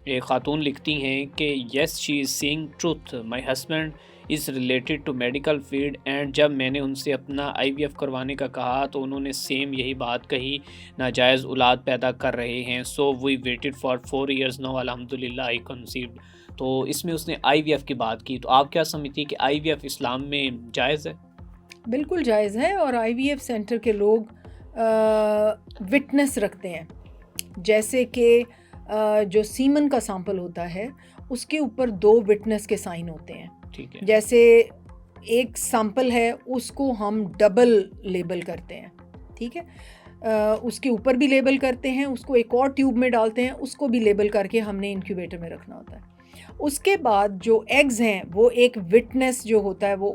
एक खातून लिखती हैं कि yes she is saying truth, my husband is related to medical field and जब मैंने उनसे अपना आईवीएफ करवाने का कहा तो उन्होंने सेम यही बात कही, नाजायज़ औलाद पैदा कर रहे हैं। So we waited for 4 years, now अल्हम्दुलिल्लाह आई कंसीव्ड। तो इसमें उसने आईवीएफ की बात की, तो आप क्या समझती हैं कि आईवीएफ इस्लाम में जायज़ है? बिल्कुल जायज़ है और आईवीएफ सेंटर के लोग विटनेस रखते हैं। जैसे कि जो सीमन का सैंपल होता है उसके ऊपर 2 विटनेस के साइन होते हैं। ठीक है। जैसे एक सैंपल है उसको हम डबल लेबल करते हैं, ठीक है? उसके ऊपर भी लेबल करते हैं, उसको एक और ट्यूब में डालते हैं, उसको भी लेबल करके हमने इंक्यूबेटर में रखना होता है। उसके बाद जो एग्स हैं वो एक विटनेस जो होता है वो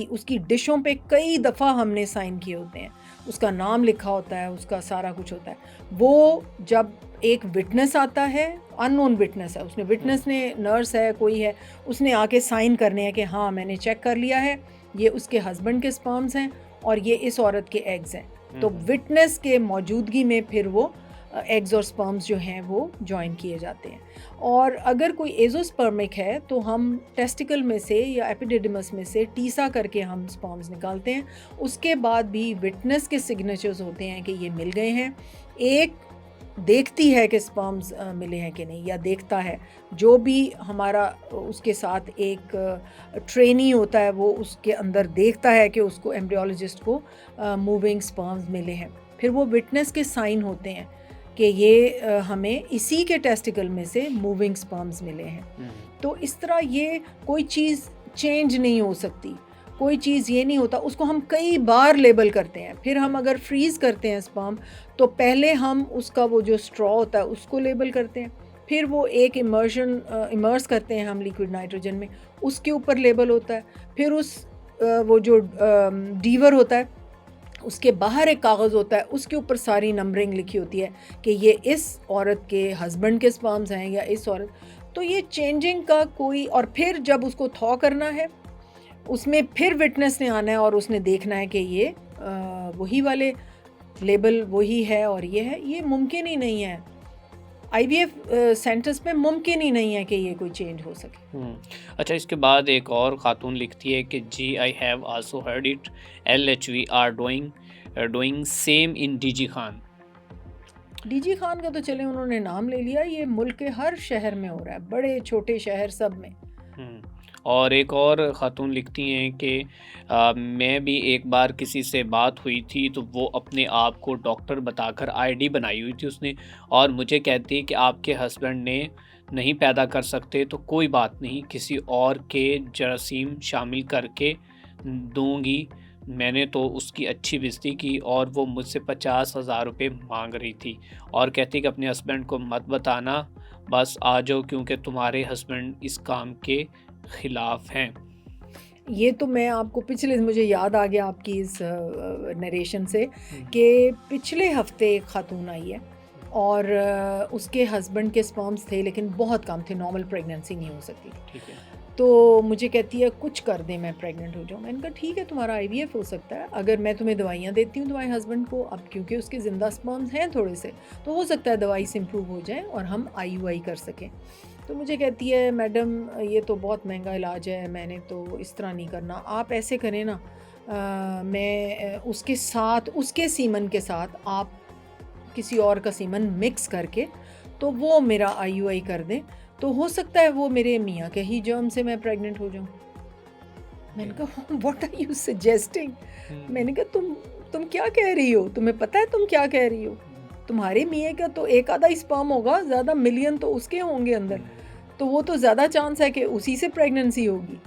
उसकी डिशों पे कई दफ़ा हमने साइन किए होते हैं, उसका नाम लिखा होता है, उसका सारा कुछ होता है। वो जब एक विटनेस आता है, अननोन विटनेस है, उसने विटनेस ने नर्स है कोई है, उसने आके साइन करने हैं कि हाँ मैंने चेक कर लिया है, ये उसके हस्बैंड के स्पर्म्स हैं और ये इस औरत के एग्स हैं। तो विटनेस के मौजूदगी में फिर वो एग्स और स्पर्म्स जो हैं वो जॉइन किए जाते हैं। और अगर कोई एज़ोस्पर्मिक है तो हम टेस्टिकल में से या एपिडिडिमस में से टीसा करके हम स्पर्म्स निकालते हैं। उसके बाद भी विटनेस के सिग्नेचर्स होते हैं कि ये मिल गए हैं। एक देखती है कि स्पर्म्स मिले हैं कि नहीं, या देखता है जो भी हमारा उसके साथ एक ट्रेनी होता है वो उसके अंदर देखता है कि उसको एम्ब्रियोलॉजिस्ट को मूविंग स्पर्म्स मिले हैं। फिर वो विटनेस के साइन होते हैं कि ये हमें इसी के टेस्टिकल में से मूविंग स्पर्म्स मिले हैं। तो इस तरह ये कोई चीज़ चेंज नहीं हो सकती, कोई चीज़ ये नहीं होता, उसको हम कई बार लेबल करते हैं। फिर हम अगर फ्रीज़ करते हैं स्पर्म तो पहले हम उसका वो जो स्ट्रॉ होता है उसको लेबल करते हैं, फिर वो एक इमर्स करते हैं हम लिक्विड नाइट्रोजन में, उसके ऊपर लेबल होता है। फिर वो जो डीवर होता है उसके बाहर एक कागज़ होता है, उसके ऊपर सारी नंबरिंग लिखी होती है कि ये इस औरत के हस्बैंड के स्पर्म्स हैं या इस औरत। तो ये चेंजिंग का कोई, और फिर जब उसको थॉ करना है उसमें फिर विटनेस ने आना है और उसने देखना है कि ये वही वाले लेबल वही है और ये है, ये मुमकिन ही नहीं है। आईवीएफ सेंटर्स में मुमकिन ही नहीं है कि ये कोई चेंज हो सके। अच्छा, इसके बाद एक और खातून लिखती है कि जी I have also heard it, LHV are doing same in DG Khan. DG Khan का तो चले उन्होंने नाम ले लिया, ये मुल्क के हर शहर में हो रहा है, बड़े छोटे शहर सब में। और एक और ख़ातून लिखती हैं कि मैं भी एक बार किसी से बात हुई थी तो वो अपने आप को डॉक्टर बताकर आईडी बनाई हुई थी उसने, और मुझे कहती है कि आपके हस्बैंड ने नहीं पैदा कर सकते तो कोई बात नहीं, किसी और के जरासीम शामिल करके दूंगी। मैंने तो उसकी अच्छी बेइज्जती की और वो मुझसे 50,000 रुपये मांग रही थी और कहती कि अपने हस्बैंड को मत बताना, बस आ जाओ क्योंकि तुम्हारे हस्बैंड इस काम के खिलाफ हैं। ये तो मैं आपको मुझे याद आ गया आपकी इस नरेशन से कि पिछले हफ्ते एक खातून आई है और उसके हस्बैंड के स्पर्म्स थे लेकिन बहुत कम थे, नॉर्मल प्रेगनेंसी नहीं हो सकती। ठीक है। तो मुझे कहती है कुछ कर दें मैं प्रेग्नेंट हो जाऊँ। मैंने कहा ठीक है तुम्हारा आईवीएफ हो सकता है, अगर मैं तुम्हें दवाइयाँ देती हूँ तुम्हारे हस्बैंड को, अब क्योंकि उसके ज़िंदा स्पर्म्स हैं थोड़े से तो हो सकता है दवाई से इम्प्रूव हो जाए और हम आईयूआई कर सकें। तो मुझे कहती है मैडम ये तो बहुत महंगा इलाज है, मैंने तो इस तरह नहीं करना, आप ऐसे करें ना, मैं उसके साथ उसके सीमन के साथ आप किसी और का सीमन मिक्स करके तो वो मेरा आईयूआई कर दें, तो हो सकता है वो मेरे मियाँ के ही जर्म से मैं प्रेग्नेंट हो जाऊँ। मैंने कहा व्हाट आर यू सजेस्टिंग? मैंने कहा तुम क्या कह रही हो, तुम्हें पता है तुम क्या कह रही हो? तुम्हारे मियाँ का तो एक आधा ही स्पर्म होगा, ज़्यादा मिलियन तो उसके होंगे अंदर, तो वो तो ज़्यादा चांस है कि उसी से प्रेगनेंसी होगी।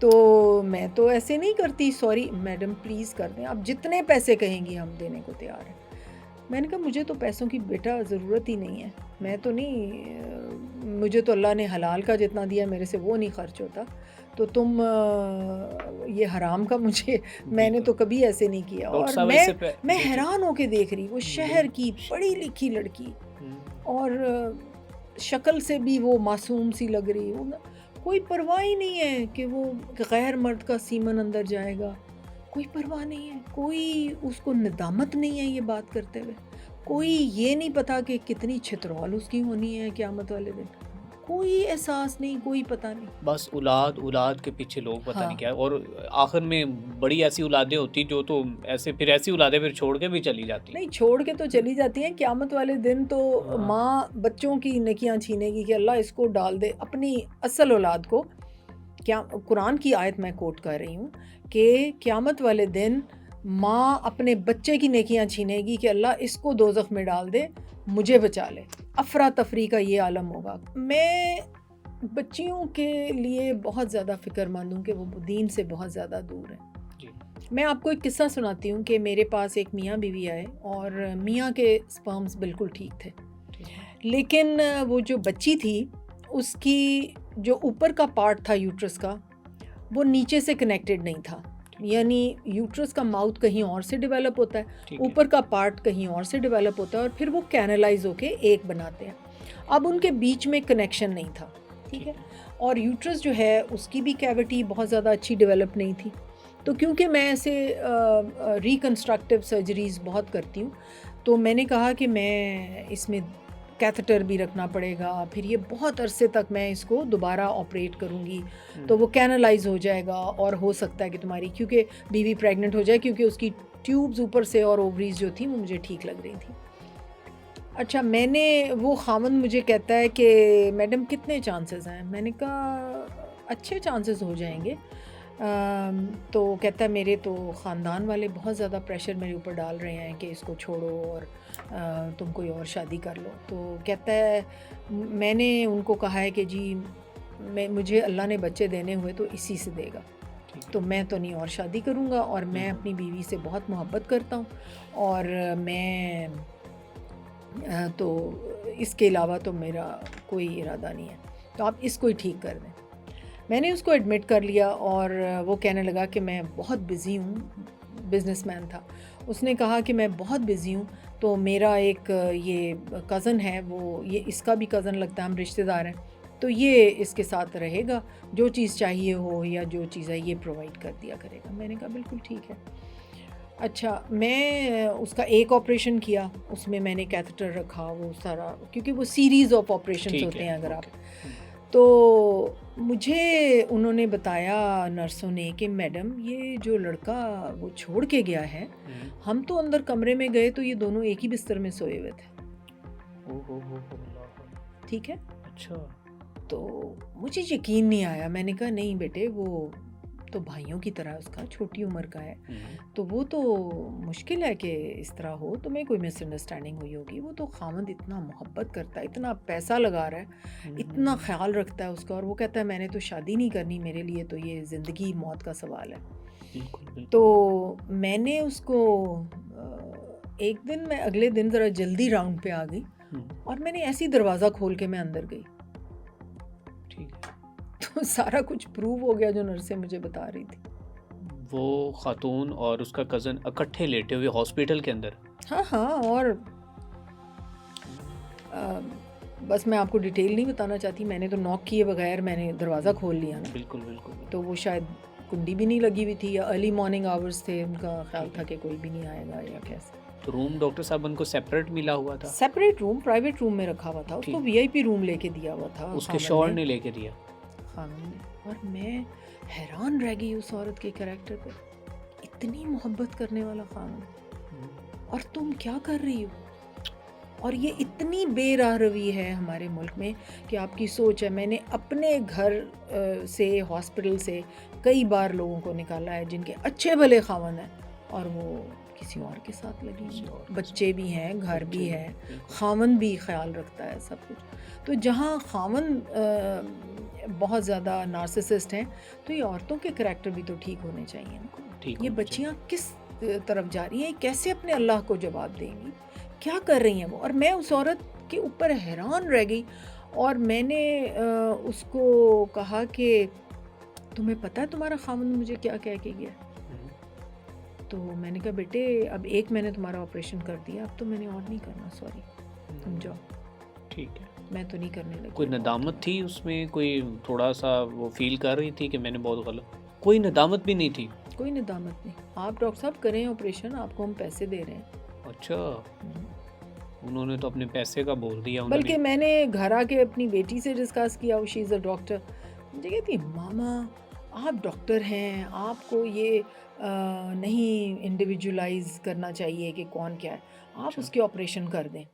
तो मैं तो ऐसे नहीं करती, सॉरी मैडम प्लीज़ कर दें, आप जितने पैसे कहेंगी हम देने को तैयार हैं। मैंने कहा मुझे तो पैसों की बेटा ज़रूरत ही नहीं है, मैं तो नहीं, मुझे तो अल्लाह ने हलाल का जितना दिया मेरे से वो नहीं खर्च होता, तो तुम ये हराम का मुझे मैंने तो कभी ऐसे नहीं किया। डॉक्टर और साहब मैं हैरान होके देख रही, वो शहर की पढ़ी लिखी लड़की और शक्ल से भी वो मासूम सी लग रही, वो कोई परवाह ही नहीं है कि वो गैर मर्द का सीमन अंदर जाएगा, कोई परवाह नहीं है, कोई उसको नदामत नहीं है ये बात करते हुए, कोई ये नहीं पता कि कितनी छितरौल उसकी होनी है क़यामत वाले दिन। कोई एहसास नहीं, कोई पता नहीं। बस औलाद के पीछे लोग पता नहीं हाँ। क्या, और आखिर में बड़ी ऐसी औलादें होती जो तो ऐसी औलादें फिर छोड़ के भी चली जाती। नहीं, छोड़ के तो चली जाती हैं, क़यामत वाले दिन तो हाँ। माँ बच्चों की नेकियां छीनेगी कि अल्लाह इसको डाल दे अपनी असल औलाद को। क्या कुरान की आयत मैं कोट कर रही हूँ कि क़यामत वाले दिन माँ अपने बच्चे की नेकियां छीनेगी कि अल्लाह इसको दोज़ख में डाल दे, मुझे बचा ले। अफरा तफरी का ये आलम होगा। मैं बच्चियों के लिए बहुत ज़्यादा फ़िक्रमंद हूँ कि वो दीन से बहुत ज़्यादा दूर हैं। जी। मैं आपको एक किस्सा सुनाती हूँ कि मेरे पास एक मियाँ बीवी आए और मियाँ के स्पर्म्स बिल्कुल ठीक थे, लेकिन वो जो बच्ची थी उसकी जो ऊपर का पार्ट था यूट्रस का, वो नीचे से कनेक्टेड नहीं था। यानी यूट्रस का माउथ कहीं और से डेवलप होता है, ऊपर का पार्ट कहीं और से डेवलप होता है और फिर वो कैनलाइज होके एक बनाते हैं। अब उनके बीच में कनेक्शन नहीं था, ठीक है। और यूट्रस जो है उसकी भी कैविटी बहुत ज़्यादा अच्छी डेवलप नहीं थी। तो क्योंकि मैं ऐसे रिकन्स्ट्रक्टिव सर्जरीज़ बहुत करती हूँ, तो मैंने कहा कि मैं इसमें कैथेटर भी रखना पड़ेगा, फिर ये बहुत अरसे तक मैं इसको दोबारा ऑपरेट करूँगी तो वो कैनलाइज हो जाएगा और हो सकता है कि तुम्हारी, क्योंकि बीवी प्रेग्नेंट हो जाए, क्योंकि उसकी ट्यूब्स ऊपर से और ओवरीज जो थी वो मुझे ठीक लग रही थी। अच्छा, वो खामन मुझे कहता है कि मैडम कितने चांसेस हैं? मैंने कहा अच्छे चांसेस हो जाएंगे। तो कहता है मेरे तो ख़ानदान वाले बहुत ज़्यादा प्रेशर मेरे ऊपर डाल रहे हैं कि इसको छोड़ो और तुम कोई और शादी कर लो। तो कहता है मैंने उनको कहा है कि जी मुझे अल्लाह ने बच्चे देने हुए तो इसी से देगा, तो मैं तो नहीं और शादी करूँगा, और मैं अपनी बीवी से बहुत मोहब्बत करता हूँ और मैं तो इसके अलावा तो मेरा कोई इरादा नहीं है, तो आप इसको ही ठीक कर दें। मैंने उसको एडमिट कर लिया और वो कहने लगा कि मैं बहुत बिज़ी हूँ, बिज़नेसमैन था। उसने कहा कि मैं बहुत बिज़ी हूँ, तो मेरा एक ये कज़न है, वो ये इसका भी कज़न लगता है, हम रिश्तेदार हैं, तो ये इसके साथ रहेगा, जो चीज़ चाहिए हो या जो चीज़ है ये प्रोवाइड कर दिया करेगा। मैंने कहा बिल्कुल ठीक है। अच्छा, मैं उसका एक ऑपरेशन किया, उसमें मैंने कैथेटर रखा, वो सारा, क्योंकि वो सीरीज़ ऑफ ऑपरेशंस होते हैं अगर आप। तो मुझे उन्होंने बताया, नर्सों ने, कि मैडम ये जो लड़का वो छोड़ के गया है, हम तो अंदर कमरे में गए तो ये दोनों एक ही बिस्तर में सोए हुए थे। ठीक है। अच्छा। तो मुझे यकीन नहीं आया। मैंने कहा नहीं बेटे, वो तो भाइयों की तरह, उसका छोटी उम्र का है, तो वो तो मुश्किल है कि इस तरह हो, तो मैं कोई मिसअंडरस्टैंडिंग हुई होगी। वो तो खामद इतना मोहब्बत करता है, इतना पैसा लगा रहा है, इतना ख्याल रखता है उसका, और वो कहता है मैंने तो शादी नहीं करनी, मेरे लिए तो ये ज़िंदगी मौत का सवाल है। बिल्कुल। तो मैंने उसको एक दिन, मैं अगले दिन ज़रा जल्दी राउंड पे आ गई और मैंने ऐसी दरवाज़ा खोल के मैं अंदर गई। ठीक है। तो सारा कुछ प्रूव हो गया जो नर्सें मुझे बता रही थी। वो खातून और उसका कज़न इकट्ठे लेटे हुए हॉस्पिटल के अंदर। हाँ, और बस मैं आपको डिटेल नहीं बताना चाहती, मैंने तो नॉक किए बगैर मैंने दरवाज़ा खोल लिया ना। बिल्कुल। तो वो शायद कुंडी भी नहीं लगी हुई थी या अर्ली मॉर्निंग आवर्स थे, उनका ख्याल था कि कोई भी नहीं आएगा या कैसे। तो रूम डॉक्टर साहब उनको सेपरेट मिला हुआ था? सेपरेट रूम, प्राइवेट रूम में रखा हुआ था उसको, VIP रूम लेके दिया हुआ था उसके शौहर ने लेके दिया। खानम ने। और मैं हैरान रह गई उस औरत के कैरेक्टर पे, इतनी मोहब्बत करने वाला खानम, और तुम क्या कर रही हो। और ये इतनी बेराह रवी है हमारे मुल्क में कि आपकी सोच है। मैंने अपने घर से, हॉस्पिटल से कई बार लोगों को निकाला है जिनके अच्छे भले खावन हैं और वो किसी और के साथ लगी, बच्चे भी हैं, घर भी है, खावन भी ख्याल रखता है, सब कुछ। तो जहाँ खावन बहुत ज़्यादा नार्सिसिस्ट हैं, तो ये औरतों के करैक्टर भी तो ठीक होने चाहिए ना। ये बच्चियाँ किस तरफ जा रही हैं, कैसे अपने अल्लाह को जवाब देंगी, क्या कर रही हैं वो। और मैं उस औरत के ऊपर हैरान रह गई और मैंने उसको कहा कि तुम्हें पता है तुम्हारा खामन मुझे क्या कह के गया। तो मैंने कहा बेटे अब एक मैंने तुम्हारा ऑपरेशन कर दिया, अब तो मैंने और नहीं करना, सॉरी, तुम जाओ। ठीक है। मैं तो नहीं करने लगी। कोई नदामत थी उसमें? कोई थोड़ा सा वो फील कर रही थी कि मैंने बहुत गलत? कोई नदामत भी नहीं थी? कोई नदामत नहीं। आप डॉक्टर साहब करें ऑपरेशन, आपको हम पैसे दे रहे हैं। अच्छा। उन्होंने तो अपने पैसे का बोल दिया बल्कि उन्होंने। मैंने घर आके अपनी बेटी से डिस्कस किया, शी इज़ अ डॉक्टर। मुझे कहती मामा आप डॉक्टर हैं, आपको ये नहीं इंडिविजुअलाइज़ करना चाहिए कि कौन क्या है, आप अच्छा। उसके ऑपरेशन कर दें।